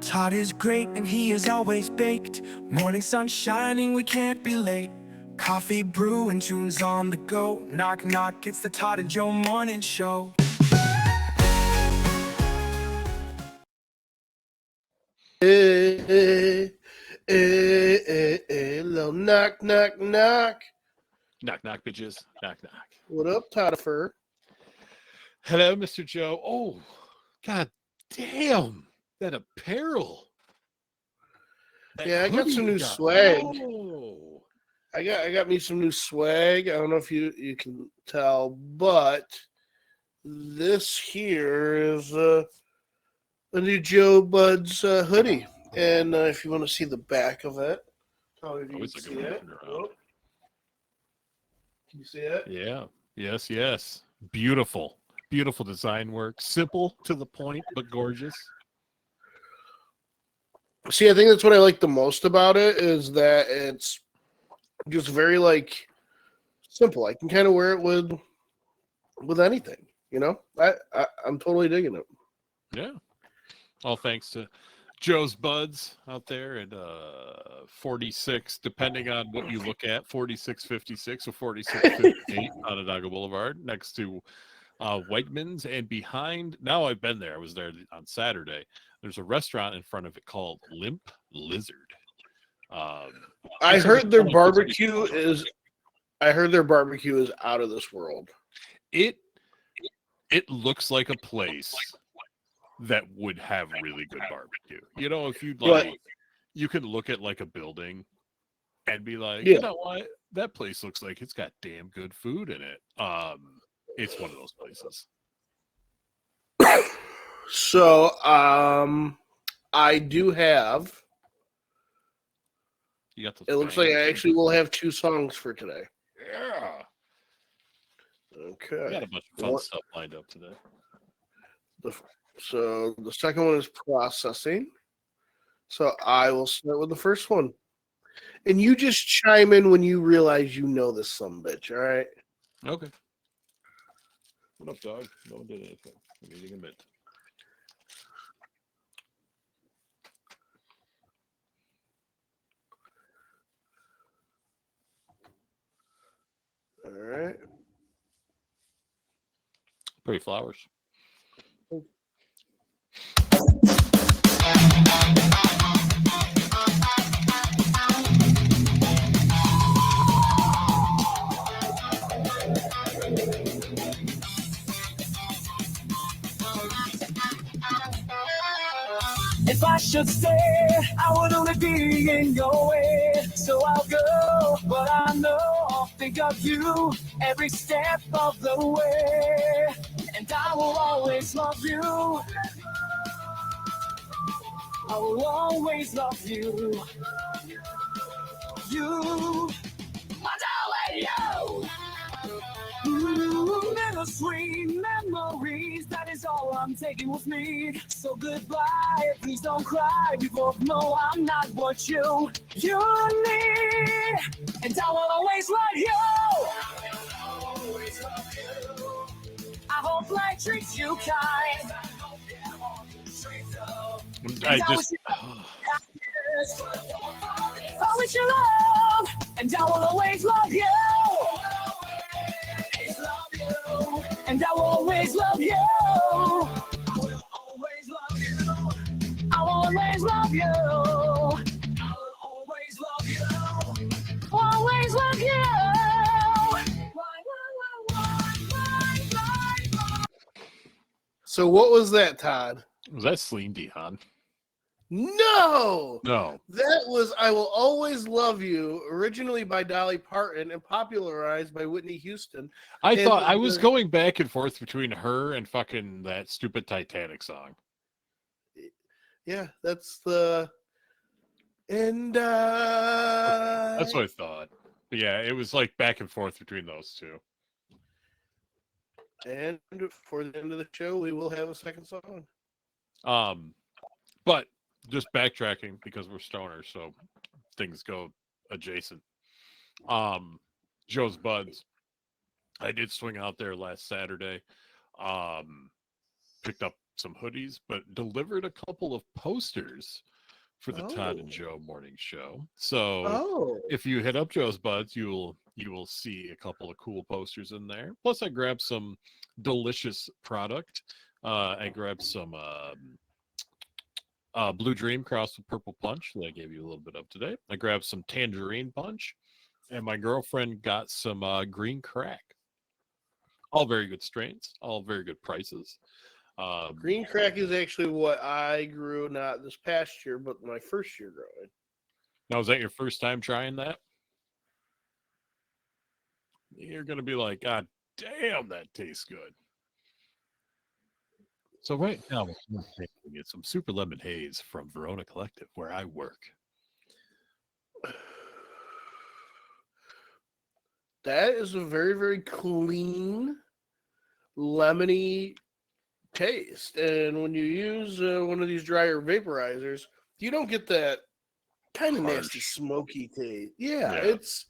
Todd is great and he is always baked. Morning sun shining, we can't be late. Coffee brewing, tunes on the go. Knock knock, it's the Todd and Joe morning show. Hey, little knock, knock, knock. Knock, knock, bitches. Knock, knock. What up, Toddifer? Hello, Mr. Joe. Oh, god damn. That apparel. Yeah, I got some new swag. Oh. I got me some new swag. I don't know if you can tell, but this here is a new Joe Bud's hoodie. And if you want to see the back of it, if you can see it. Oh. Can you see it? Yeah. Yes, yes. Beautiful. Beautiful design work. Simple to the point, but gorgeous. See, I think that's what I like the most about it is that it's just very simple. I can kind of wear it with anything, you know. I'm totally digging it. Yeah. All thanks to Joe's Buds out there at 46, depending on what you look at, 4656 or 4658 Onondaga Boulevard, next to Wegmans, and behind. Now I've been there. I was there on Saturday. There's a restaurant in front of it called Limp Lizard. I heard their barbecue is out of this world. It looks like a place that would have really good barbecue. You know, if you'd like, you could look at like a building and be like, you know what, that place looks like it's got damn good food in it. It's one of those places. So, I do have. You got it looks like I actually will have 2 songs for today. Yeah. Okay. I got a bunch of fun stuff lined up today. So the second one is processing. So I will start with the first one. And you just chime in when you realize you know this sumbitch, all right? Okay. What up, dog? No one did anything. I'm eating a mint. All right. Pretty flowers. If I should stay, I would only be in your way. So I'll go, but I know I'll think of you every step of the way. And I will always love you. I will always love you. You, my darling, you. Bittersweet memories, that is all I'm taking with me. So goodbye, please don't cry. We both know I'm not what you need. And I will always love you. I hope life treats you kind. I just always your love, and I will always love you. And I will always love you. I will always love you. I will always love you. I will always love you. Always love you. So what was that, Todd? was that Celine Dion? No. That was I Will Always Love You, originally by Dolly Parton and popularized by Whitney Houston. I thought I was going back and forth between her and fucking that stupid Titanic song. Yeah, that's the That's what I thought. But yeah, it was like back and forth between those two. And for the end of the show, we will have a second song. But just backtracking because we're stoners, so things go adjacent. Joe's Buds. I did swing out there last Saturday. Picked up some hoodies, but delivered a couple of posters for the Todd and Oh. Joe morning show. So Oh. if you hit up Joe's Buds, you will see a couple of cool posters in there. Plus, I grabbed some delicious product. I grabbed some Blue Dream crossed with Purple Punch that I gave you a little bit of today. I grabbed some Tangerine Punch, and my girlfriend got some Green Crack. All very good strains, all very good prices. Green Crack is actually what I grew not this past year, but my first year growing. Now, is that your first time trying that? You're going to be like, God damn, that tastes good. So right now, we're taking some Super Lemon Haze from Verona Collective, where I work. That is a very, very clean, lemony taste. And when you use one of these dryer vaporizers, you don't get that kind of nasty, smoky taste. Yeah, it's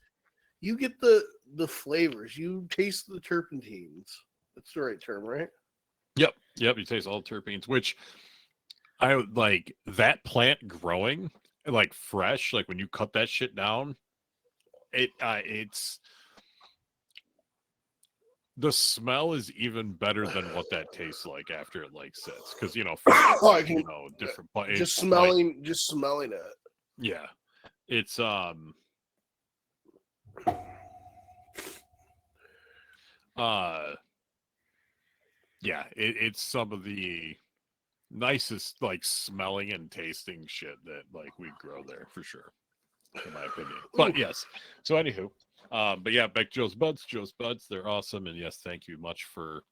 you get the flavors. You taste the terpenes. That's the right term, right? Yep. You taste all the terpenes, which I would like that plant growing like fresh. Like when you cut that shit down, it's the smell is even better than what that tastes like after it like sits. Because different. Just smelling it. Yeah, it's yeah, it's some of the nicest like smelling and tasting shit that like we grow there for sure, in my opinion. But yes, so anywho, but yeah, back Joe's Buds, they're awesome, and yes, thank you much for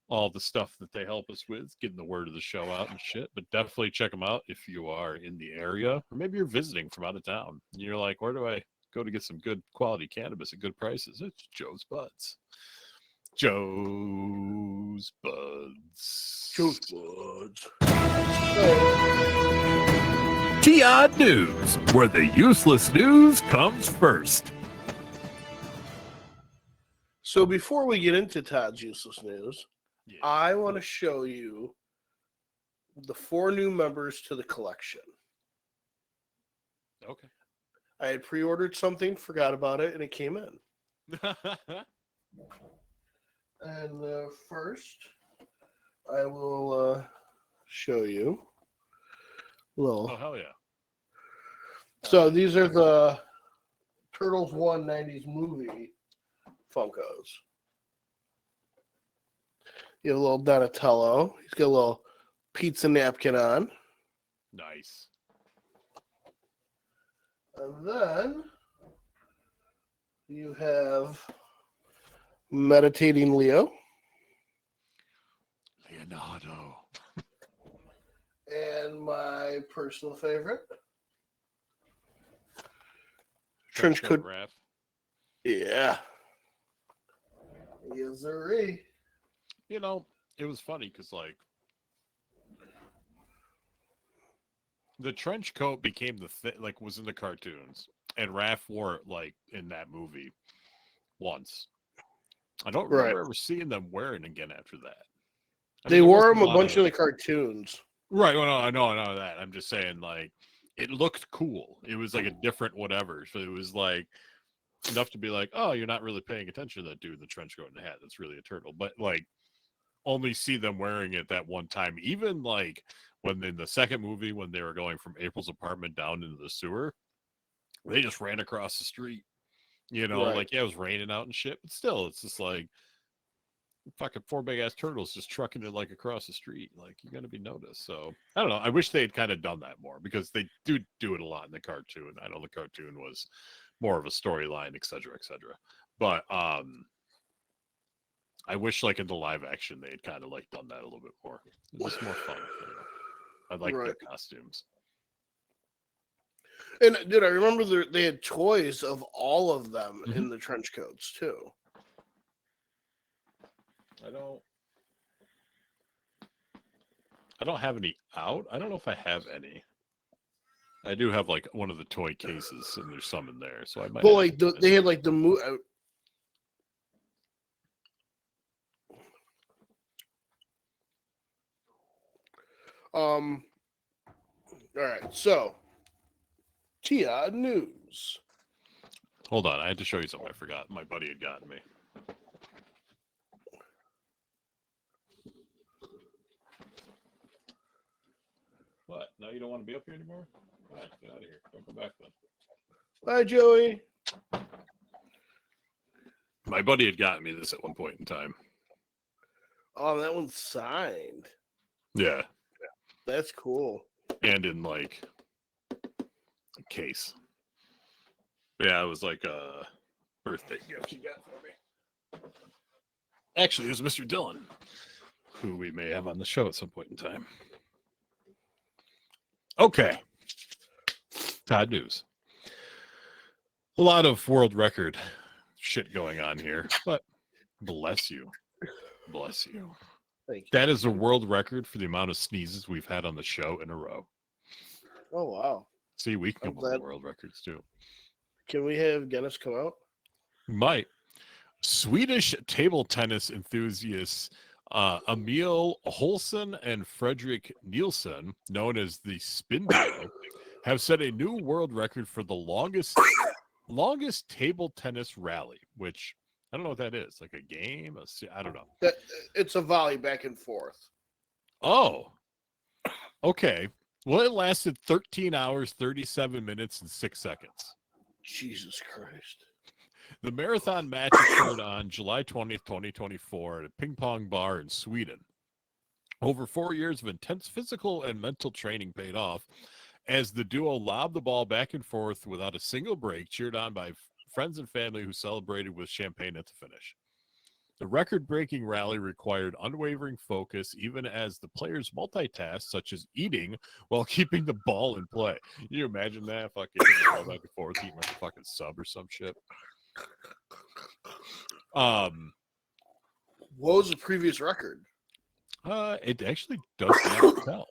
all the stuff that they help us with, getting the word of the show out and shit. But definitely check them out if you are in the area, or maybe you're visiting from out of town and you're like, where do I go to get some good quality cannabis at good prices? It's Joe's Buds. Joe's Buds. Todd News, where the useless news comes first. So before we get into Todd's useless news, I want to show you the 4 new members to the collection. Okay. I had pre-ordered something, forgot about it, and it came in. And first, I will show you. Little. Oh, hell yeah. So these are the Turtles 1 90s movie Funkos. You have a little Donatello. He's got a little pizza napkin on. Nice. And then you have Meditating Leonardo. And my personal favorite, Trenchcoat Raph. Yeah. Yes, sir. You know, it was funny because, like, the trench coat became was in the cartoons, and Raph wore it, like, in that movie once. I don't remember ever seeing them wearing it again after that. They wore them a bunch in the cartoons. Right. Well, no, I know that. I'm just saying, like, it looked cool. It was like a different whatever. So it was like enough to be like, oh, you're not really paying attention to that dude in the trench coat and the hat. That's really a turtle. But like, only see them wearing it that one time. Even like when in the second movie, when they were going from April's apartment down into the sewer, they just ran across the street. You know, like, yeah, it was raining out and shit, but still, it's just like fucking 4 big ass turtles just trucking it like across the street. Like, you're gonna be noticed. So I don't know. I wish they had kind of done that more because they do it a lot in the cartoon. I know the cartoon was more of a storyline, etc., etc. But I wish, like, in the live action, they had kind of like done that a little bit more. It was more fun. You know? I like their costumes. And dude, I remember they had toys of all of them in the trench coats too. I don't have any out. I don't know if I have any. I do have like one of the toy cases, and there's some in there, so I might. But like they had like the All right, so Tia news. Hold on, I had to show you something I forgot. My buddy had gotten me. What? Now you don't want to be up here anymore? All right, get out of here. Don't come back then. Bye, Joey. My buddy had gotten me this at one point in time. Oh, that one's signed. Yeah. That's cool. And in like a case. Yeah, it was like a birthday gift you got for me. Actually, it was Mr. Dillon, who we may have on the show at some point in time. Okay. Todd news. A lot of world record shit going on here, but bless you. Bless you. Thank you. That is a world record for the amount of sneezes we've had on the show in a row. Oh, wow. See, we can I'm come up with glad- world records too. Can we have Guinness come out? Might. Swedish table tennis enthusiasts Emil Holsen and Fredrik Nielsen, known as the Spin Duo, have set a new world record for the longest table tennis rally, which I don't know what that is. Like a game? I don't know. It's a volley back and forth. Oh, okay. Well, it lasted 13 hours, 37 minutes, and 6 seconds. Jesus Christ. The marathon match occurred on July 20th, 2024 at a ping pong bar in Sweden. Over 4 years of intense physical and mental training paid off as the duo lobbed the ball back and forth without a single break, cheered on by friends and family who celebrated with champagne at the finish. The record-breaking rally required unwavering focus, even as the players multitasked, such as eating while keeping the ball in play. Can you imagine that? Fucking back and forth, eating like a fucking sub or some shit. What was the previous record? It actually does not tell.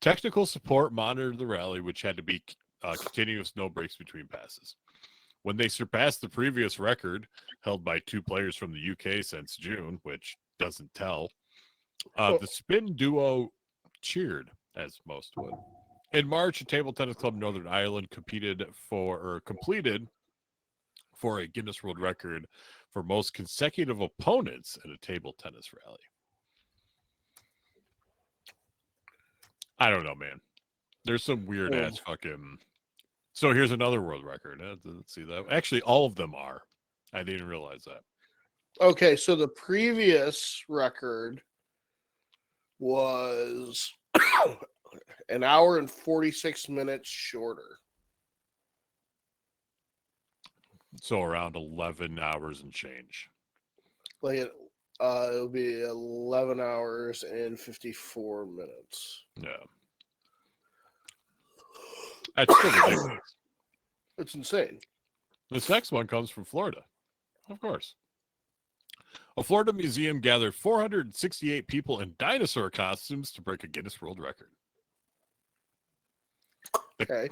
Technical support monitored the rally, which had to be continuous, no breaks between passes. When they surpassed the previous record, held by two players from the UK since June, which doesn't tell, the spin duo cheered, as most would. In March, a table tennis club in Northern Ireland completed for a Guinness World Record for most consecutive opponents at a table tennis rally. I don't know, man. There's some weird ass fucking. So here's another world record. Let's see that. Actually, all of them are. I didn't realize that. Okay, so the previous record was an hour and 46 minutes shorter. So around 11 hours and change. Like it'll be 11 hours and 54 minutes. Yeah. That's still ridiculous. It's insane. This next one comes from Florida. Of course. A Florida museum gathered 468 people in dinosaur costumes to break a Guinness World Record. Okay.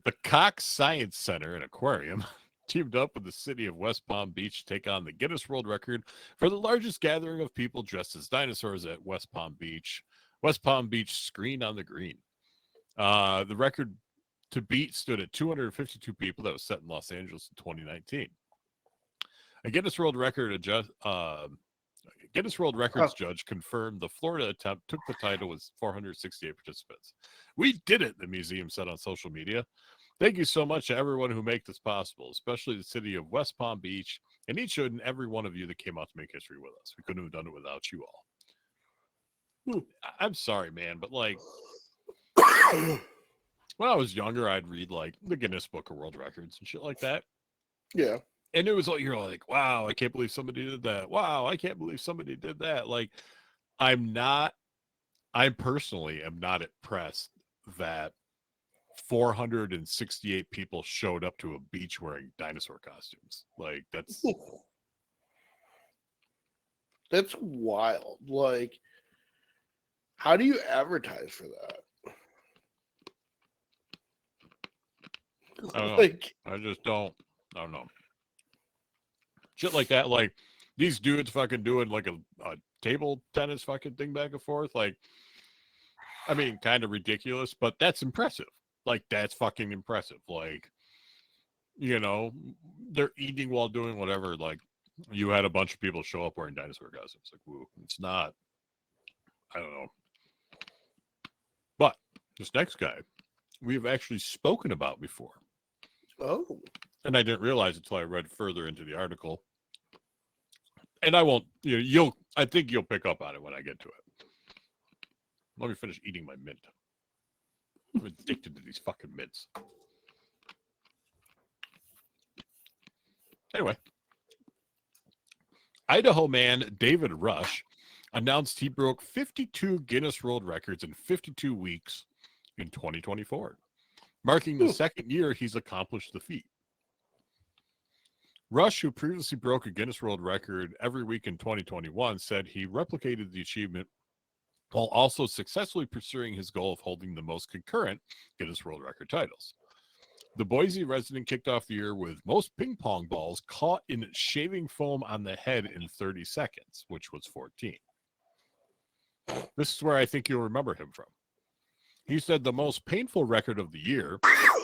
The Cox Science Center and Aquarium teamed up with the city of West Palm Beach to take on the Guinness World Record for the largest gathering of people dressed as dinosaurs at West Palm Beach Screen on the Green. The record to beat stood at 252 people that was set in Los Angeles in 2019. A Guinness World Records judge confirmed the Florida attempt took the title with 468 participants. We did it, the museum said on social media. Thank you so much to everyone who make this possible, especially the city of West Palm Beach and each and every one of you that came out to make history with us. We couldn't have done it without you all. I'm sorry, man, but like when I was younger, I'd read like the Guinness Book of World Records and shit like that. Yeah. And it was like, you're like, wow, I can't believe somebody did that. Wow, I can't believe somebody did that. Like, I personally am not impressed that 468 people showed up to a beach wearing dinosaur costumes. Like, that's wild. Like, how do you advertise for that? I don't know. Like, I don't know. Shit like that, like these dudes fucking doing like a table tennis fucking thing back and forth. Like, I mean, kind of ridiculous, but that's impressive. Like, that's fucking impressive. Like, you know, they're eating while doing whatever. Like, you had a bunch of people show up wearing dinosaur costumes. Like, woo, it's not, I don't know. But this next guy, we have actually spoken about before. Oh. And I didn't realize it until I read further into the article. And I won't, I think you'll pick up on it when I get to it. Let me finish eating my mint. I'm addicted to these fucking mints. Anyway, Idaho man David Rush announced he broke 52 Guinness World Records in 52 weeks in 2024, marking the second year he's accomplished the feat. Rush, who previously broke a Guinness World Record every week in 2021, said he replicated the achievement while also successfully pursuing his goal of holding the most concurrent Guinness World Record titles. The Boise resident kicked off the year with most ping pong balls caught in shaving foam on the head in 30 seconds, which was 14. This is where I think you'll remember him from. He said the most painful record of the year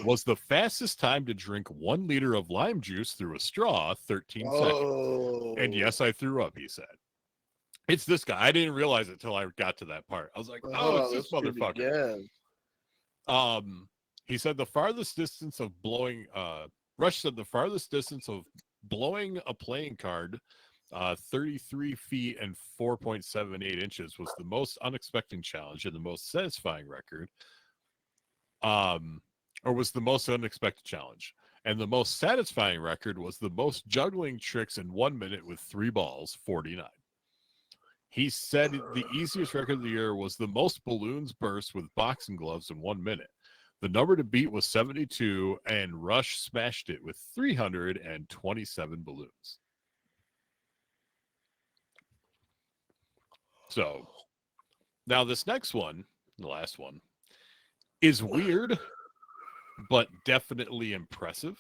was the fastest time to drink 1 liter of lime juice through a straw, 13 seconds. And yes, I threw up, he said. It's this guy. I didn't realize it until I got to that part. I was like, oh, it's this motherfucker. He said the farthest distance of blowing, Rush said the farthest distance of blowing a playing card, 33 feet and 4.78 inches, was the most unexpected challenge and the most satisfying record. Or was the most unexpected challenge. And the most satisfying record was the most juggling tricks in 1 minute with 3 balls, 49. He said the easiest record of the year was the most balloons burst with boxing gloves in 1 minute. The number to beat was 72, and Rush smashed it with 327 balloons. So, now this next one, the last one, is weird, but definitely impressive.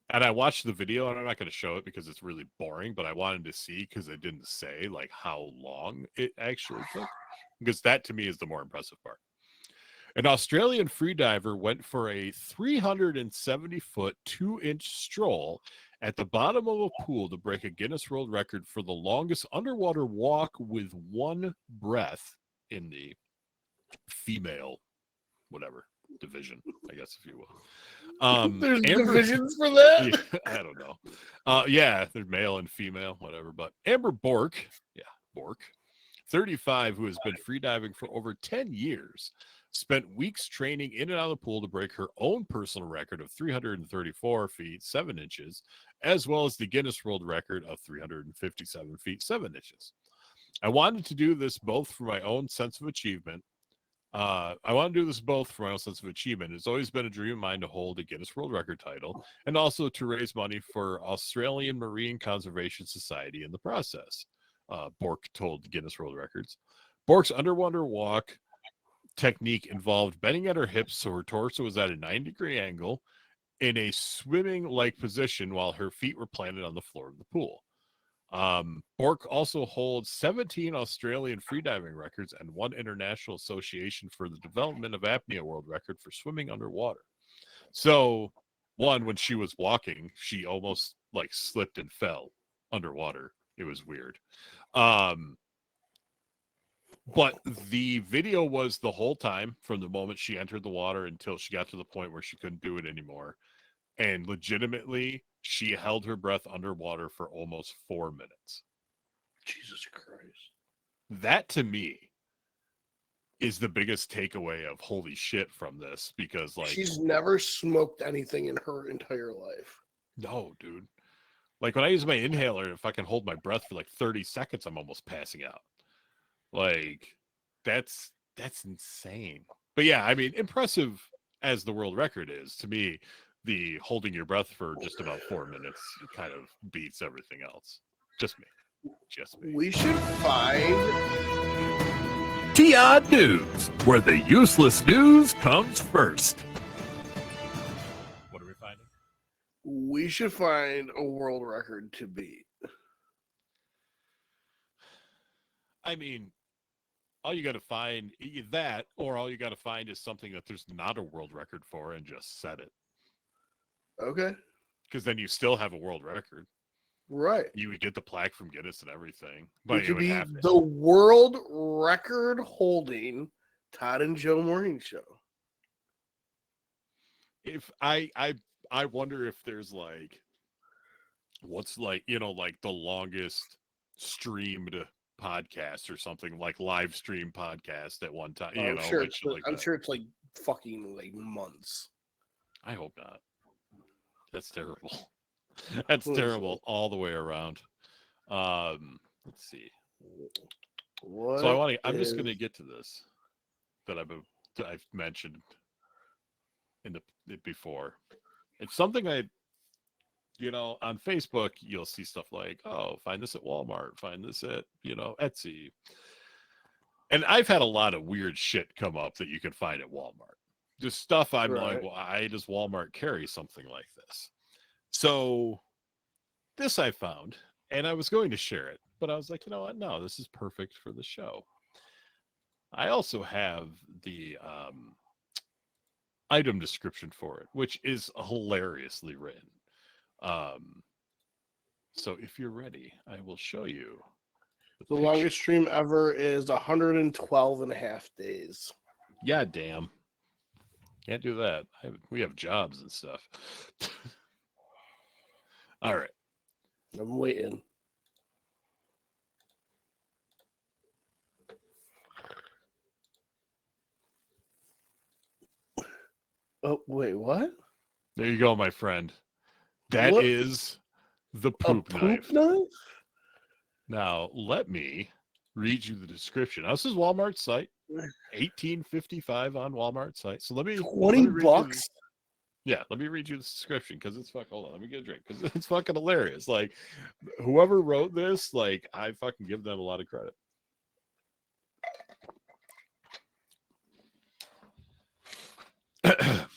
And I watched the video, and I'm not going to show it because it's really boring, but I wanted to see because it didn't say like how long it actually took, because that to me is the more impressive part. An Australian freediver went for a 370-foot, 2-inch stroll at the bottom of a pool to break a Guinness World Record for the longest underwater walk with 1 breath in the female, whatever, division, I guess, if you will. There's divisions for that? Yeah, I don't know. Yeah, they're male and female, whatever. But Amber Bork, 35, who has been freediving for over 10 years, spent weeks training in and out of the pool to break her own personal record of 334 feet, 7 inches, as well as the Guinness World Record of 357 feet, 7 inches. I wanted to do this both for my own sense of achievement. It's always been a dream of mine to hold a Guinness World Record title and also to raise money for Australian Marine Conservation Society in the process, Bork told Guinness World Records. Bork's underwater walk technique involved bending at her hips so her torso was at a 90-degree angle in a swimming-like position while her feet were planted on the floor of the pool. Bork also holds 17 Australian freediving records and 1 International Association for the Development of Apnea World Record for swimming underwater. So, when she was walking, she almost like slipped and fell underwater. It was weird. But the video was the whole time from the moment she entered the water until she got to the point where she couldn't do it anymore. And legitimately, she held her breath underwater for almost 4 minutes. Jesus Christ. That, to me, is the biggest takeaway of holy shit from this, because, like... she's never smoked anything in her entire life. No, dude. Like, when I use my inhaler, if I can hold my breath for, like, 30 seconds, I'm almost passing out. Like, that's insane. But, yeah, I mean, impressive as the world record is, to me... the holding your breath for just about 4 minutes kind of beats everything else. Just me. We should find Todd News, where the useless news comes first. What are we finding? We should find a world record to beat. I mean, all you got to find that, or all you got to find is something that there's not a world record for, and just set it. Okay. Because then you still have a world record. Right. You would get the plaque from Guinness and everything, But but it it could would be have the world record holding Todd and Joe morning show. If I wonder if there's like, what's like, like the longest streamed podcast or something, like live stream podcast at one time, I'm sure like shit like I'm that. sure it's like fucking like months. I hope not. That's terrible. That's terrible all the way around. Let's see. What So I'm just going to get to this that I've mentioned in it before. It's something on Facebook, you'll see stuff like, oh, find this at Walmart, find this at, Etsy. And I've had a lot of weird shit come up that you can find at Walmart. Just stuff I'm like, why does Walmart carry something like this? So this I found, and I was going to share it, but I was like, you know what? No, this is perfect for the show. I also have the item description for it, which is hilariously written. So if you're ready, I will show you. The longest stream ever is 112 and a half days. Yeah, damn. Can't do that. We have jobs and stuff. All right. I'm waiting. Oh, wait, what? There you go, my friend. That is the poop knife. Now, let me read you the description. Now, this is Walmart's site. $18.55 on Walmart's site. So let me $20. Yeah, let me read you the description because it's hold on, let me get a drink because it's fucking hilarious. Like, whoever wrote this, like, I fucking give them a lot of credit.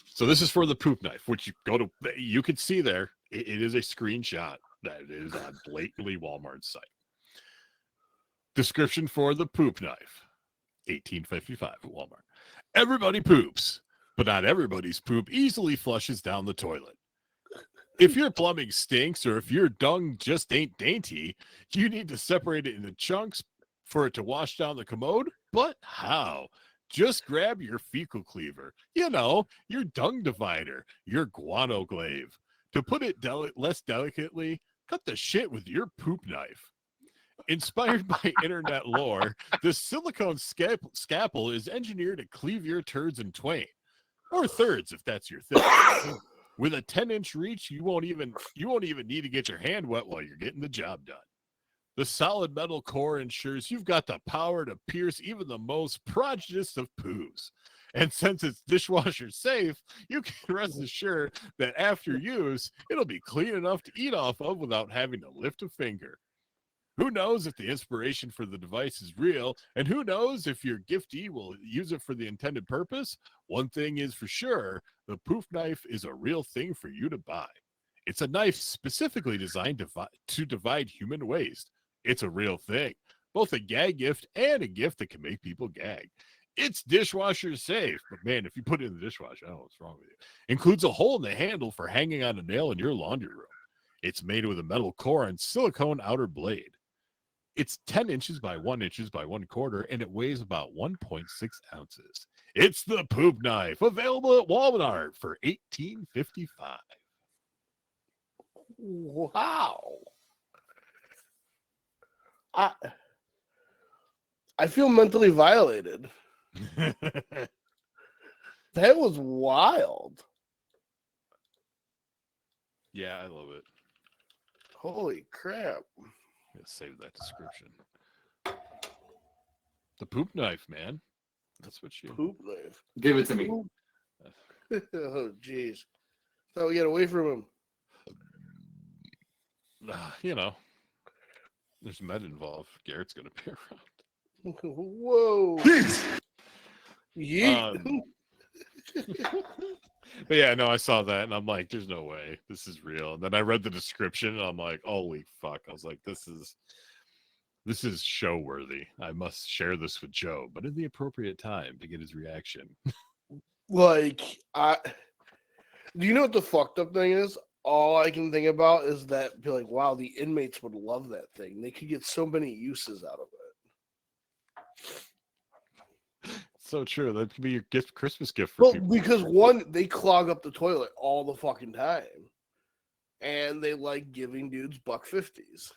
So this is for the poop knife, which you can see there. It is a screenshot that is on blatantly Walmart's site. Description for the poop knife. $18.55 at Walmart. Everybody poops, but not everybody's poop easily flushes down the toilet. If your plumbing stinks or if your dung just ain't dainty, you need to separate it into chunks for it to wash down the commode. But how? Just grab your fecal cleaver, your dung divider, your guano glaive. To put it less delicately, cut the shit with your poop knife. Inspired by internet lore, the silicone scalpel is engineered to cleave your turds in twain, or thirds if that's your thing. With a 10-inch reach, you won't even need to get your hand wet while you're getting the job done. The solid metal core ensures you've got the power to pierce even the most prodigious of poos. And since it's dishwasher safe, you can rest assured that after use, it'll be clean enough to eat off of without having to lift a finger. Who knows if the inspiration for the device is real, and who knows if your giftee will use it for the intended purpose? One thing is for sure, the poof knife is a real thing for you to buy. It's a knife specifically designed to divide human waste. It's a real thing, both a gag gift and a gift that can make people gag. It's dishwasher safe, but man, if you put it in the dishwasher, I don't know what's wrong with you. Includes a hole in the handle for hanging on a nail in your laundry room. It's made with a metal core and silicone outer blade. It's 10 inches by 1 inches by 1/4, and it weighs about 1.6 ounces. It's the poop knife, available at Walmart for $18.55. Wow. I feel mentally violated. That was wild. Yeah, I love it. Holy crap. Let's save that description. The poop knife, man. That's what you... Poop knife. Give it to me. Oh, jeez. So we get away from him. There's med involved. Garrett's going to be around. Whoa. Yeet. But yeah, no, I saw that and I'm like, there's no way this is real. And then I read the description and I'm like, holy fuck. I was like, this is This is show worthy. I must share this with Joe, but at the appropriate time to get his reaction. Like, do you know what the fucked up thing is? All I can think about is that, be like, wow, the inmates would love that thing. They could get so many uses out of it. So true. That could be your Christmas gift for Well, people. because one, they clog up the toilet all the fucking time, and they like giving dudes $1.50s.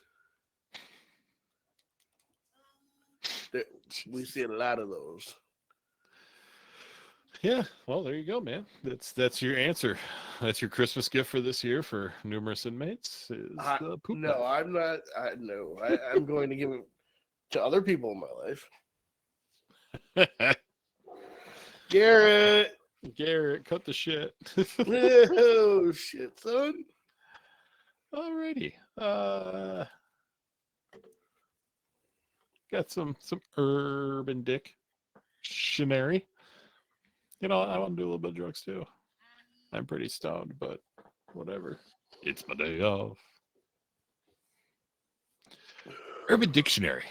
We see a lot of those. Yeah, well, there you go, man. That's your answer. That's your Christmas gift for this year for numerous inmates. Is the poop No, knife. I'm not. I'm going to give it to other people in my life. Garrett, cut the shit. oh shit, son. Alrighty. Got some urban dictionary. You know, I want to do a little bit of drugs too. I'm pretty stoned, but whatever. It's my day off. Urban Dictionary.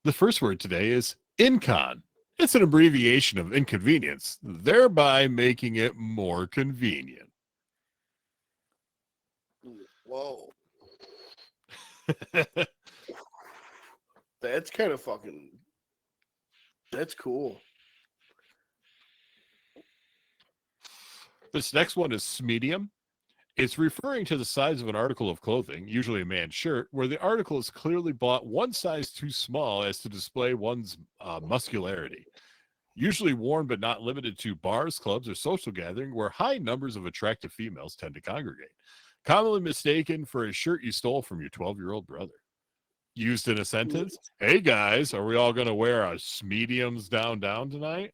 The first word today is incon. It's an abbreviation of inconvenience, thereby making it more convenient. Whoa. That's kind of fucking. That's cool. This next one is medium. It's referring to the size of an article of clothing, usually a man's shirt, where the article is clearly bought one size too small as to display one's muscularity. Usually worn but not limited to bars, clubs, or social gathering where high numbers of attractive females tend to congregate. Commonly mistaken for a shirt you stole from your 12-year-old brother. Used in a sentence, hey guys, are we all going to wear our mediums down tonight?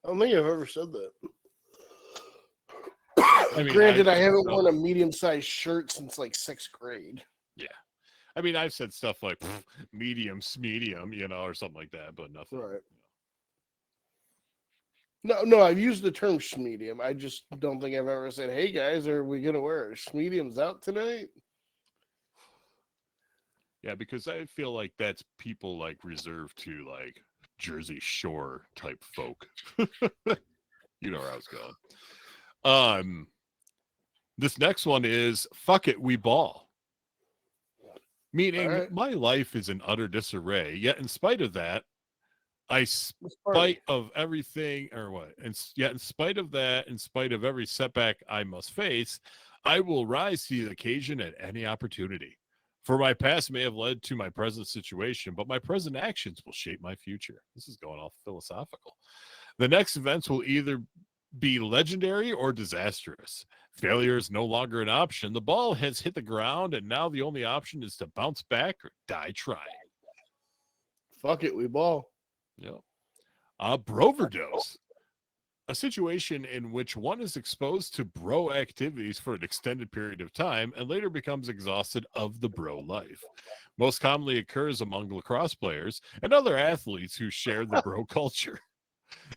I don't think I've ever said that. I mean, Granted, I haven't worn a medium-sized shirt since like 6th grade. Yeah. I mean, I've said stuff like medium, you know, or something like that, but nothing. Right. No, I've used the term schmedium. I just don't think I've ever said, hey guys, are we going to wear our schmediums out tonight? Yeah, because I feel like that's people like reserved to like Jersey Shore type folk. You know where I was going. This next one is fuck it, we ball. Meaning my life is in utter disarray, yet in spite of that, in spite of everything, or what? And yet in spite of that, in spite of every setback I must face, I will rise to the occasion at any opportunity. For my past may have led to my present situation, but my present actions will shape my future. This is going all philosophical. The next events will either be legendary or disastrous. Failure is no longer an option. The ball has hit the ground, and now the only option is to bounce back or die trying. Fuck it, we ball. Yep. Broverdose. A situation in which one is exposed to bro activities for an extended period of time and later becomes exhausted of the bro life. Most commonly occurs among lacrosse players and other athletes who share the bro culture.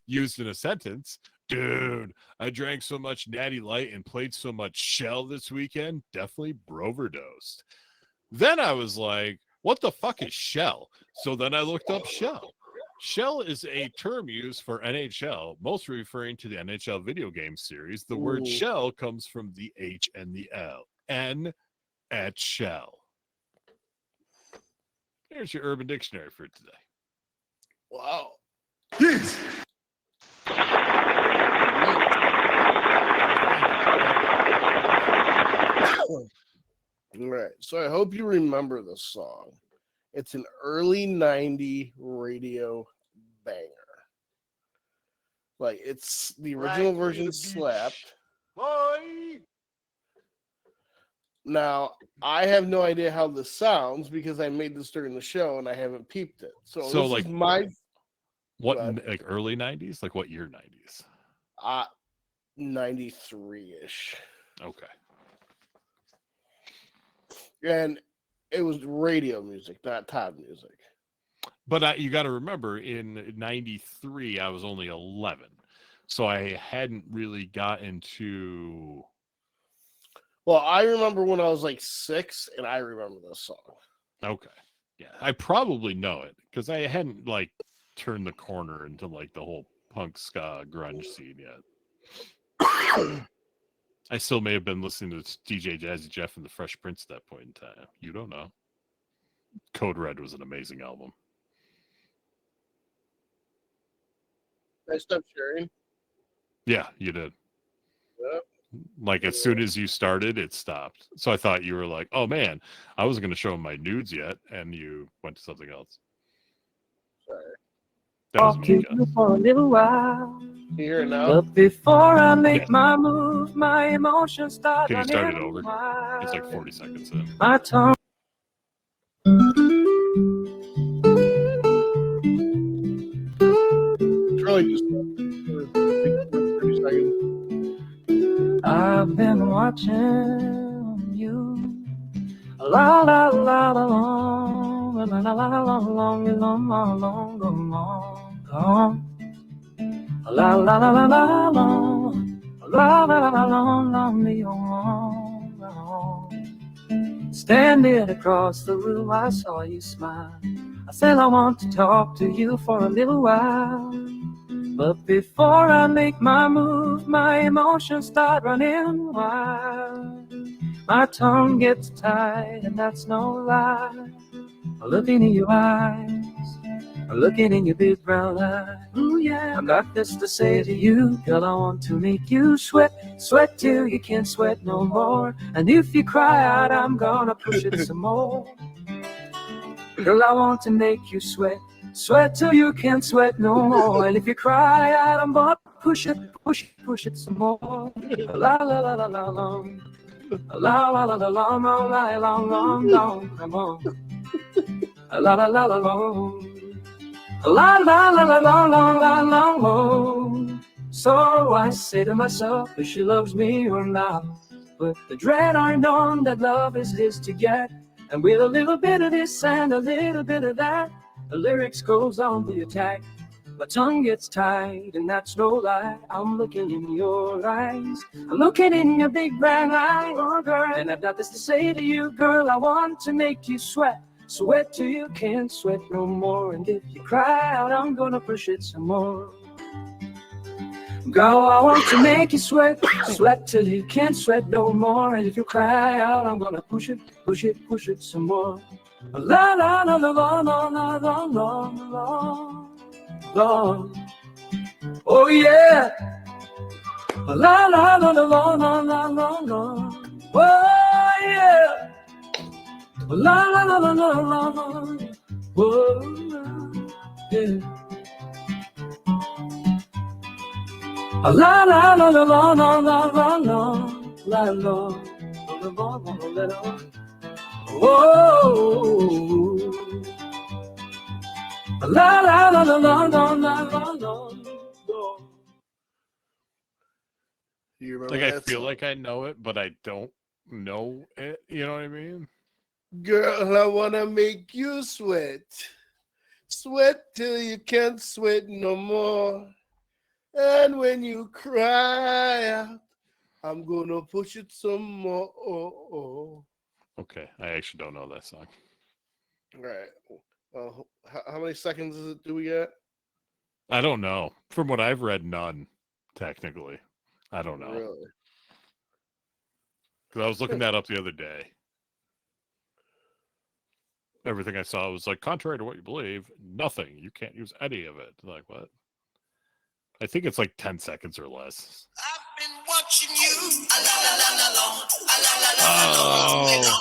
Used in a sentence, dude, I drank so much Natty Light and played so much Shell this weekend, definitely broverdosed. Then I was like, what the fuck is Shell? So then I looked up Shell. Shell is a term used for NHL, most referring to the NHL video game series. The word shell comes from the H and the L. N at Shell. Here's your Urban Dictionary for today. Wow. Yes. All right. So I hope you remember this song. It's an early 90s radio banger. Like, it's the original version slapped. Boy. Now, I have no idea how this sounds because I made this during the show and I haven't peeped it. So this like is my... What, like early 90s? Like what year 90s? 93-ish. Okay. And it was radio music, not Todd music. But you got to remember, in 93, I was only 11. So I hadn't really gotten to... Well, I remember when I was like 6, and I remember this song. Okay. Yeah, I probably know it because I hadn't like turned the corner into like the whole punk ska grunge scene yet. I still may have been listening to DJ Jazzy Jeff and the Fresh Prince at that point in time. You don't know. Code Red was an amazing album. I stopped sharing. Yeah, you did. Yep. Like as soon as you started, it stopped. So I thought you were like, "Oh man, I wasn't going to show him my nudes yet," and you went to something else. Sorry. That was me, you for a little while. You hear it now? But before I make my move, my emotions start Can you start it running over? wild. It's like 40 seconds in. My tongue. It's really just 30 seconds. I've been watching you. La la la la long, la la la la long, long, long, long, long, long, long. La la la la la long, la la la la long, long, long, long. Standing across the room, I saw you smile. I said I want to talk to you for a little while. But before I make my move, my emotions start running wild. My tongue gets tied, and that's no lie. I'm looking in your eyes, I'm looking in your big brown eyes. Ooh yeah, I got this to say to you, girl. I want to make you sweat, sweat till you can't sweat no more. And if you cry out, I'm gonna push it some more. Girl, I want to make you sweat, sweat till you can't sweat no more. And if you cry out, I'm gonna push it, push it some more. La la la la la long. La la la la long, long, long, long, long, come on. La la la la long. La la la la long, long, long, long, long. So I say to myself, if she loves me or not. But the dread I know that love is his to get. And with a little bit of this and a little bit of that, the lyrics goes on the attack. My tongue gets tied, and that's no lie. I'm looking in your eyes, I'm looking in your big brown eyes, oh girl. And I've got this to say to you, girl. I want to make you sweat, sweat till you can't sweat no more. And if you cry out, I'm gonna push it some more. Girl, I want to make you sweat, sweat till you can't sweat no more. And if you cry out, I'm gonna push it, push it, push it some more. La la la la la la la la la la. Oh yeah. La la la la la la la la la. Oh yeah. La la la la la la la. Oh yeah. La la la la la la la la la la la. Whoa. La la la la la la la la. You remember Like I that feel song? like I know it, but I don't know it. You know what I mean? Girl, I wanna make you sweat, sweat till you can't sweat no more. And when you cry out, I'm gonna push it some more. Okay, I actually don't know that song. All right. Well, how many seconds do we get? I don't know. From what I've read, none. Technically, I don't know. Really? Because I was looking that up the other day. Everything I saw was like, contrary to what you believe, nothing. You can't use any of it. Like, what? I think it's like 10 seconds or less. I've been watching you. Oh.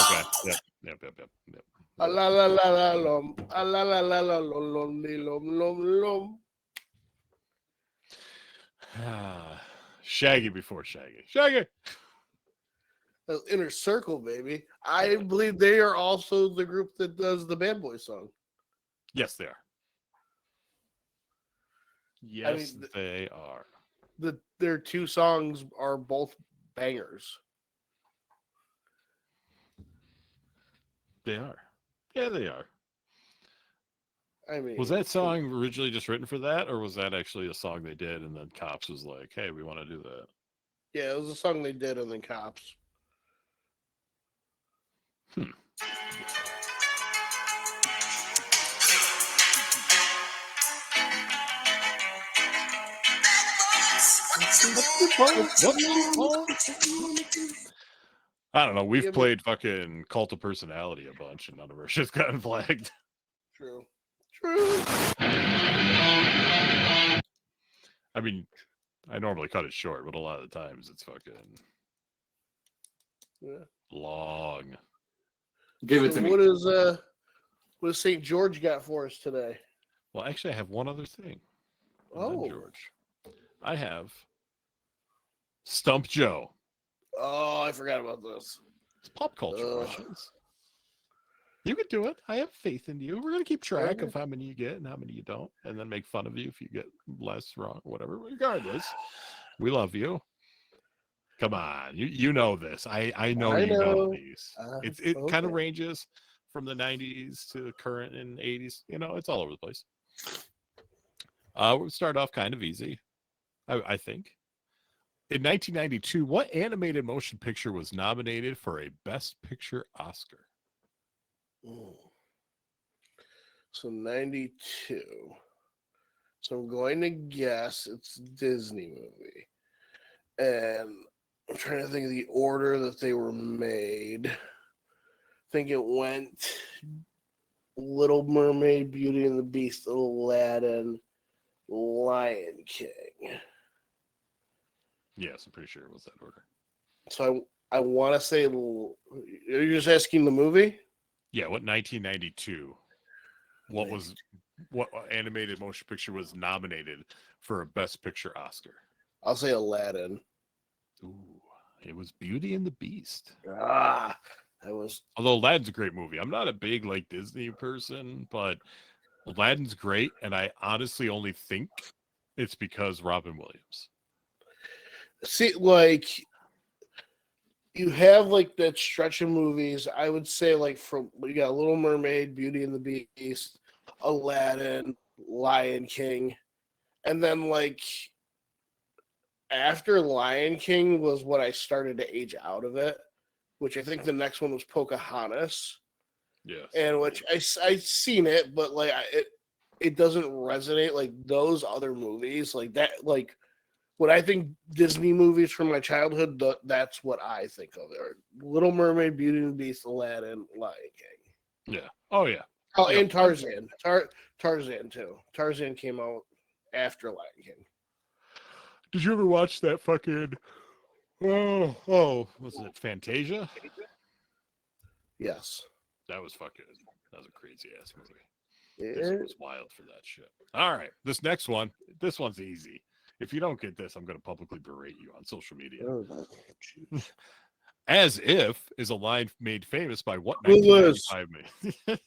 Okay. Yep. La la la la lom. La la la la lom lom. Shaggy before Shaggy. Shaggy. Inner Circle, baby. I believe they are also the group that does the Bad Boy song. Yes, they are. Yes, they are. Their two songs are both bangers. They are. Yeah, they are. I mean, Was that song originally just written for that, or was that actually a song they did and then Cops was like, hey, we want to do that? Yeah, it was a song they did, and then Cops. I don't know. We've Yeah, but- played fucking Cult of Personality a bunch, and none of our shit's gotten flagged. True. I mean, I normally cut it short, but a lot of the times it's fucking long. Give it to me. What does St. George got for us today? Well, actually, I have one other thing. Oh, George, I have Stump Joe. Oh, I forgot about this. It's pop culture questions. You can do it. I have faith in you. We're gonna keep track of how many you get and how many you don't, and then make fun of you if you get less wrong, whatever. Regardless, we love you. Come on, you know this. I know you know these. It kind of ranges from the 90s to current and 80s. You know, it's all over the place. We'll start off kind of easy, I think. In 1992, what animated motion picture was nominated for a Best Picture Oscar? So 92. So I'm going to guess it's a Disney movie. And I'm trying to think of the order that they were made. I think it went Little Mermaid, Beauty and the Beast, Aladdin, Lion King. Yes, I'm pretty sure it was that order. So I want to say, you're just asking the movie? Yeah, what 1992? What animated motion picture was nominated for a Best Picture Oscar? I'll say Aladdin. Ooh, it was Beauty and the Beast. That was. Although Aladdin's a great movie. I'm not a big Disney person, but Aladdin's great, and I honestly only think it's because Robin Williams. See, you have that stretch of movies. I would say from you got Little Mermaid, Beauty and the Beast, Aladdin, Lion King, and then after Lion King was what I started to age out of it, which I think the next one was Pocahontas. Yes, and which I've seen it, but it doesn't resonate like those other movies that when I think Disney movies from my childhood, that's what I think of. Little Mermaid, Beauty and the Beast, Aladdin, Lion King. Yeah. Oh, yeah. Oh, and Tarzan. Tarzan, too. Tarzan came out after Lion King. Did you ever watch that fucking... was it Fantasia? Yes. That was a crazy-ass movie. Yeah. It was wild for that shit. All right. This one's easy. If you don't get this, I'm going to publicly berate you on social media. As If is a line made famous by what 1995 movie?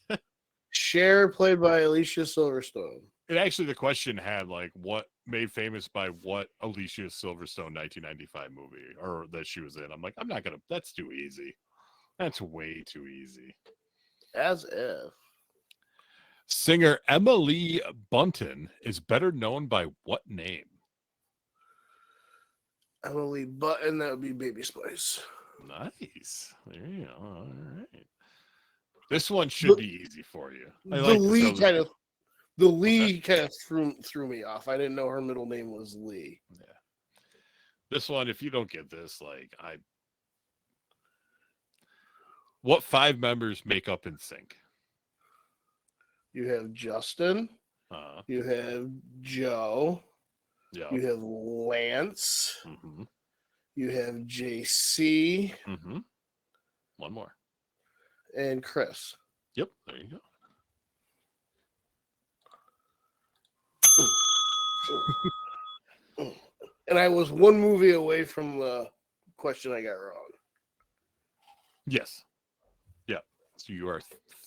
Cher, played by Alicia Silverstone. And actually, the question had what made famous by what Alicia Silverstone 1995 movie or that she was in. I'm like, I'm not going to, that's too easy. That's way too easy. As If. Singer Emily Bunton is better known by what name? Emily Button, that would be Baby Spice. Nice. There you go. All right. This one should be easy for you. The Lee kind of threw me off. I didn't know her middle name was Lee. Yeah. This one, if you don't get this, what 5 members make up NSYNC? You have Justin. You have Joe. Yeah. You have Lance. Mm-hmm. You have JC. Mm-hmm. One more. And Chris. Yep. There you go. And I was one movie away from the question I got wrong. Yes. Yeah. So you are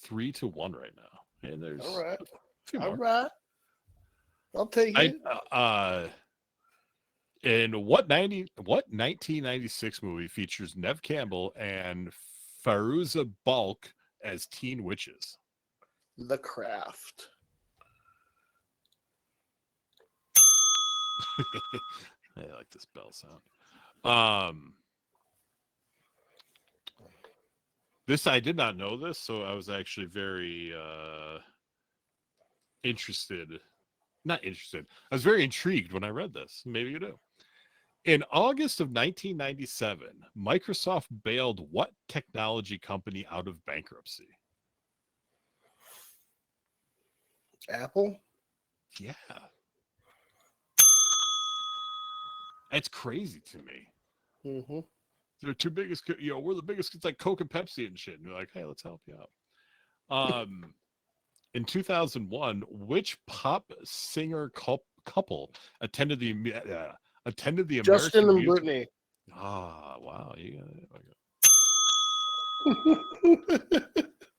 3-1 right now. And there's all right. A few all more. Right. I'll take it. In what 1996 movie features Neve Campbell and Fairuza Balk as teen witches? The Craft. I like this bell sound. This, I did not know this, so I was actually very interested. Not interested. I was very intrigued when I read this. Maybe you do. In August of 1997, Microsoft bailed what technology company out of bankruptcy? Apple? Yeah. That's crazy to me. Mm-hmm. They're two biggest, we're the biggest. It's like Coke and Pepsi and shit. And you're like, hey, let's help you out. In 2001, which pop singer couple attended the Justin American and Music? Brittany. Ah, wow.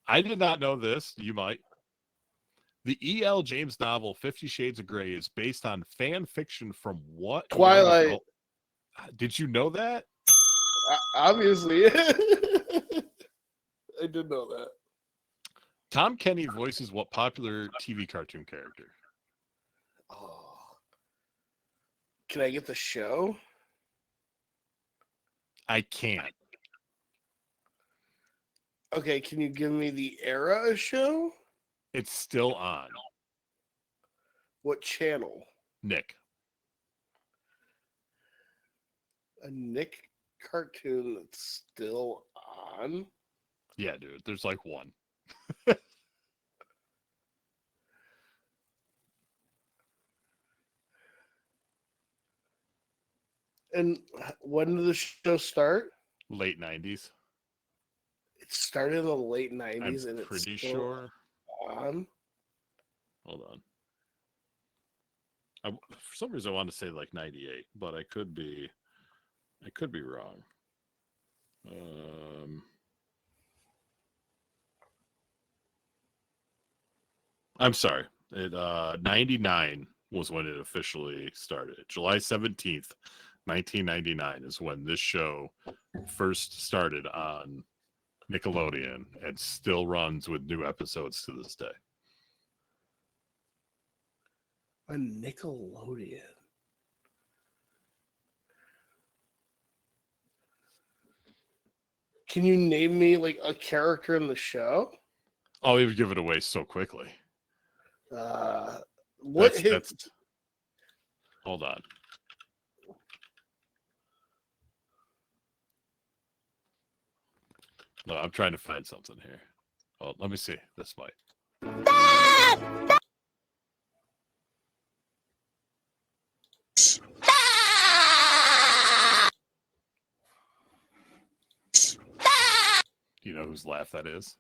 I did not know this. You might. The E.L. James novel 50 Shades of Grey is based on fan fiction from what? Twilight. Did you know that? Obviously. I did know that. Tom Kenny voices what popular TV cartoon character? Oh. Can I get the show? I can't. Okay, can you give me the era of show? It's still on. What channel? Nick. A Nick cartoon that's still on? Yeah, dude. There's like one. And when did the show start? Late 90s. It started in the late 90s I'm and it's pretty still sure. on. Hold on. For some reason, I want to say like 98, but I could be wrong. I'm sorry. 99 was when it officially started. July 17th, 1999 is when this show first started on Nickelodeon and still runs with new episodes to this day. On Nickelodeon. Can you name me like a character in the show? Oh, we would give it away so quickly. What hits? Hold on. No, I'm trying to find something here. Oh, let me see. This might. Do you know whose laugh that is?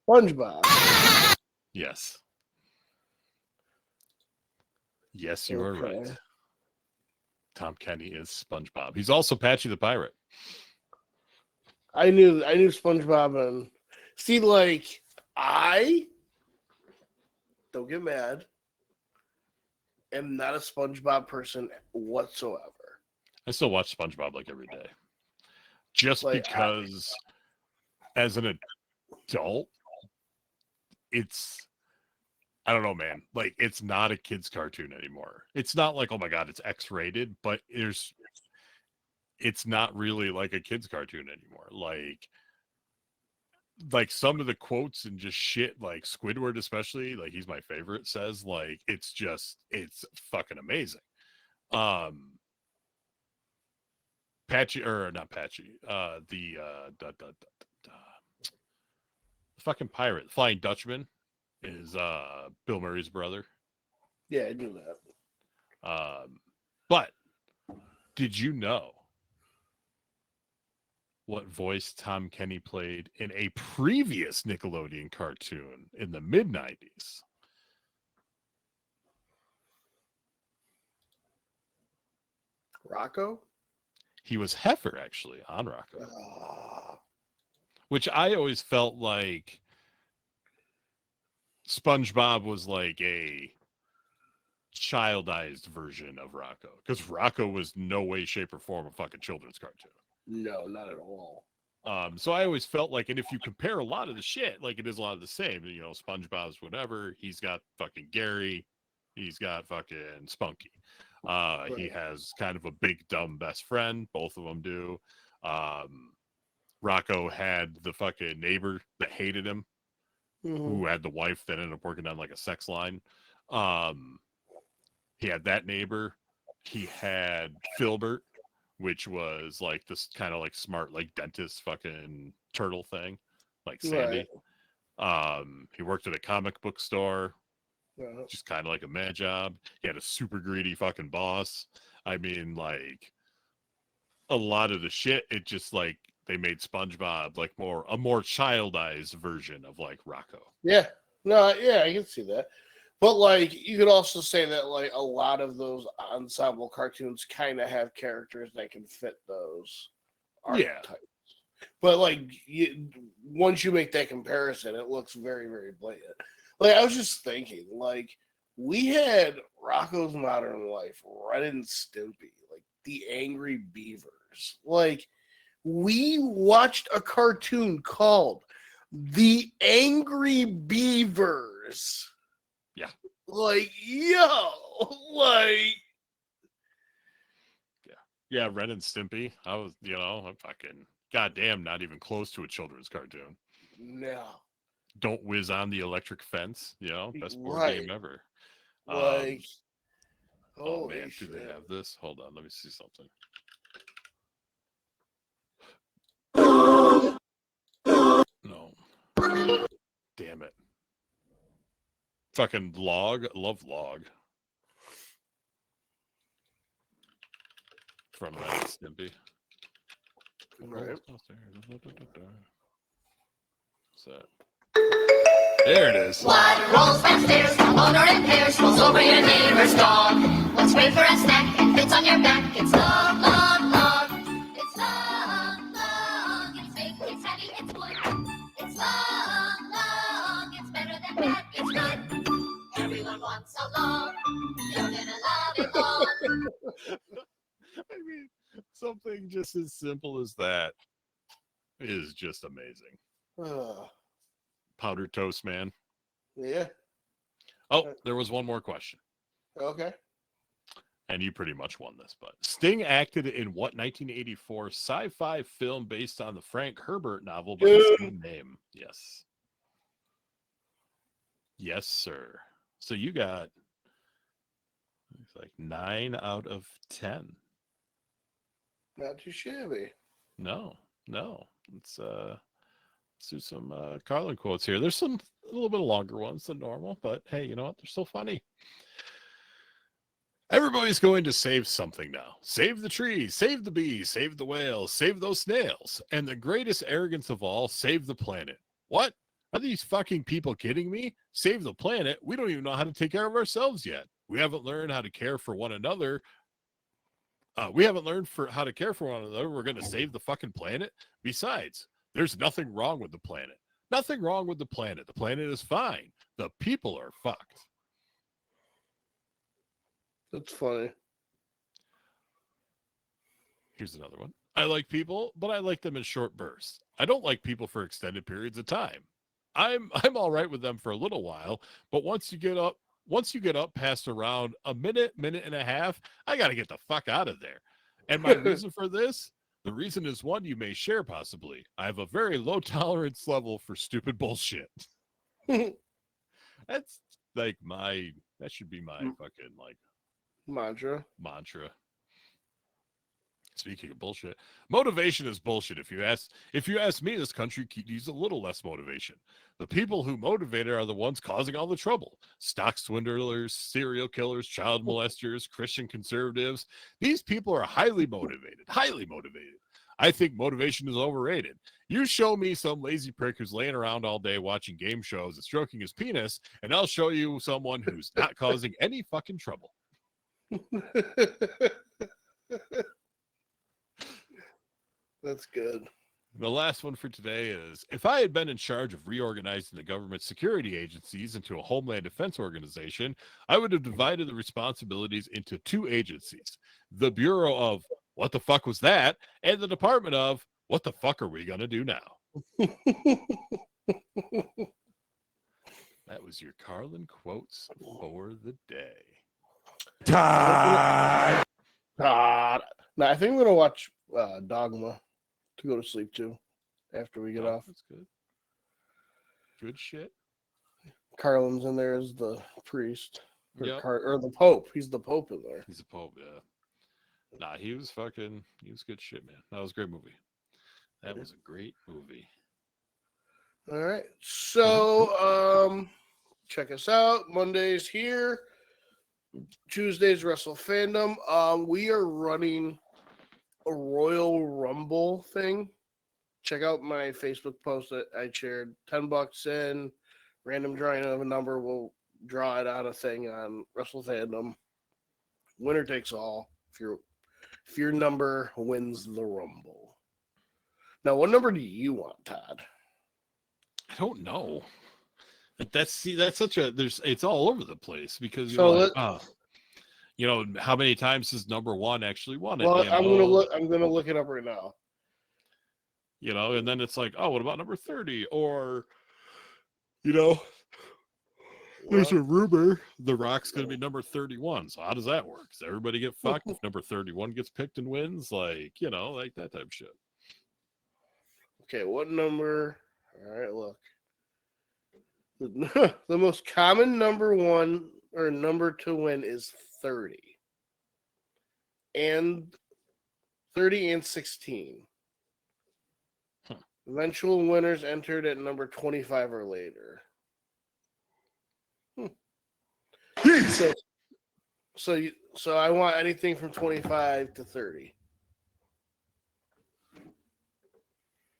SpongeBob. Yes. Yes, you are right. Tom Kenny is SpongeBob. He's also Patchy the Pirate. I knew SpongeBob and see, like, I don't get mad. Am not a SpongeBob person whatsoever. I still watch SpongeBob like every day. Just like, because as an adult, I don't know, man. Like, it's not a kid's cartoon anymore. It's not like, oh my God, it's X-rated, but it's not really like a kid's cartoon anymore. Like some of the quotes and just shit, like Squidward especially, like he's my favorite, says, like, it's fucking amazing. Patchy, or not Patchy, the fucking pirate, Flying Dutchman, is Bill Murray's brother. Yeah, I knew that. But did you know what voice Tom Kenny played in a previous Nickelodeon cartoon in the mid-90s? Rocco? He was Heifer, actually, on Rocco. Which I always felt like SpongeBob was like a childized version of Rocco. Because Rocco was no way, shape, or form a fucking children's cartoon. No, not at all. So I always felt like, and if you compare a lot of the shit, like it is a lot of the same. You know, SpongeBob's whatever. He's got fucking Gary. He's got fucking Spunky. He has kind of a big dumb best friend. Both of them do. Rocco had the fucking neighbor that hated him, Mhm. who had the wife that ended up working on like a sex line. He had that neighbor. He had Filbert, which was like this kind of like smart like dentist fucking turtle thing, like Sandy. He worked at a comic book store, Right. just kind of like a mad job. He had a super greedy fucking boss. I mean, like a lot of the shit, it just like they made SpongeBob like a more childized version of like Rocco. Yeah. No, yeah, I can see that. But like you could also say that like a lot of those ensemble cartoons kind of have characters that can fit those archetypes. But like once you make that comparison, it looks very, very blatant. Like I was just thinking, like we had Rocco's Modern Life, Ren and Stimpy, like the Angry Beavers. Like we watched a cartoon called The Angry Beavers. Yeah. Like, yo, like. Yeah, Ren and Stimpy. I was, I'm fucking goddamn not even close to a children's cartoon. No. Don't whiz on the electric fence, best board Right. game ever. Like, oh man, shit. do they have this? Hold on, let me see something. No. Damn it. Fucking Log. Love Log. From Ren and Stimpy. Right. What's that? There it is. What rolls downstairs, owner and pairs, rolls over your neighbor's dog. What's great for a snack and fits on your back? It's long, long, long. It's long, long. It's big, it's heavy, it's wood. It's long, long. It's better than that, it's good. Everyone wants a log. You're gonna love it all. I mean, something just as simple as that is just amazing. Powdered toast, man. Yeah. Oh, there was one more question. Okay. And you pretty much won this, but Sting acted in what 1984 sci-fi film based on the Frank Herbert novel by the same name? Yes. Yes, sir. So you got it's like 9 out of 10. Not too shabby. No. Let's do some Carlin quotes here. There's some a little bit longer ones than normal, but hey, you know what? They're still funny. Everybody's going to save something now. Save the trees, save the bees, save the whales, save those snails. And the greatest arrogance of all, save the planet. What? Are these fucking people kidding me? Save the planet? We don't even know how to take care of ourselves yet. We haven't learned how to care for one another. How to care for one another. We're going to save the fucking planet? Besides, there's nothing wrong with the planet. Nothing wrong with the planet. The planet is fine. The people are fucked. That's funny. Here's another one. I like people, but I like them in short bursts. I don't like people for extended periods of time. I'm all right with them for a little while, but once you get up past around a minute and a half, I got to get the fuck out of there. And my reason for this, the reason is one you may share possibly. I have a very low tolerance level for stupid bullshit. That's like that should be my fucking like mantra. Speaking of bullshit, motivation is bullshit. If you ask me, this country needs a little less motivation. The people who motivate it are the ones causing all the trouble. Stock swindlers, serial killers, child molesters, Christian conservatives. These people are highly motivated. I think motivation is overrated. You show me some lazy prick who's laying around all day watching game shows and stroking his penis, and I'll show you someone who's not causing any fucking trouble. That's good. The last one for today is, if I had been in charge of reorganizing the government security agencies into a homeland defense organization, I would have divided the responsibilities into 2 agencies. The Bureau of What the fuck was that? And the Department of What the fuck are we going to do now? That was your Carlin quotes for the day. Todd. No, I think I'm going to watch Dogma to go to sleep too. after we get Oh, off. that's good. Good shit. Carlin's in there as the priest. Yep. Or the Pope. He's the Pope in there. He's a Pope, yeah. Nah, he was good shit, man. That was a great movie. That was a great movie. All right. So, check us out. Mondays here. Tuesdays, Wrestle Fandom. We are running a Royal Rumble thing. Check out my Facebook post that I shared. $10 in. Random drawing of a number. We'll draw it out a thing on Wrestle Fandom. Winner takes all. If your number wins the Rumble. Now, what number do you want, Todd? I don't know. But that's such a it's all over the place because you know how many times has number one actually won it? Well, you know? I'm gonna look it up right now. You know, and then it's like, oh, what about number 30? Or you know, there's a rumor The Rock's going to be number 31. So how does that work? Does everybody get fucked if number 31 gets picked and wins? Like, you know, like that type of shit. Okay, what number? All right, look. The most common number one or number to win is 30. And 30 and 16. Eventual winners entered at number 25 or later. So I want anything from 25 to 30.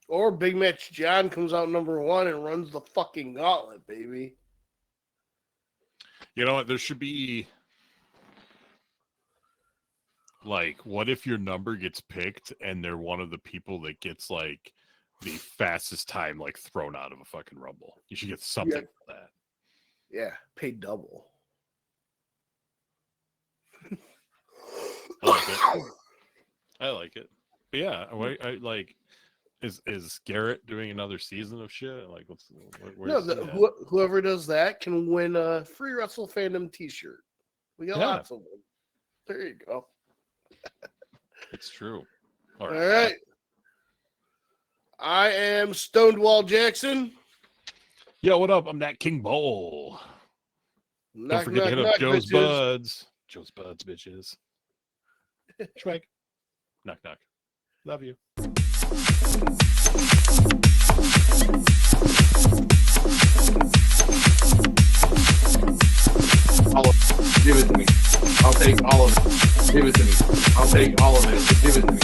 Or Big Match John comes out number one and runs the fucking gauntlet, baby. You know what? There should be like, what if your number gets picked and they're one of the people that gets like the fastest time like thrown out of a fucking Rumble? You should get something for that. Yeah, pay double. I like it. I like it. But yeah, I like. Is Garrett doing another season of shit? Like, whoever does that can win a free Wrestle Fandom T-shirt. We got lots of them. There you go. It's true. All right. I am Stonewall Jackson. Yo, what up? I'm Nat King Bowl. Don't forget to hit up Joe's bitches. Buds. Joe's Buds, bitches. Schwag. Knock, knock. Love you. Give it to me. I'll take all of it. Give it to me. I'll take all of it. Give it to me.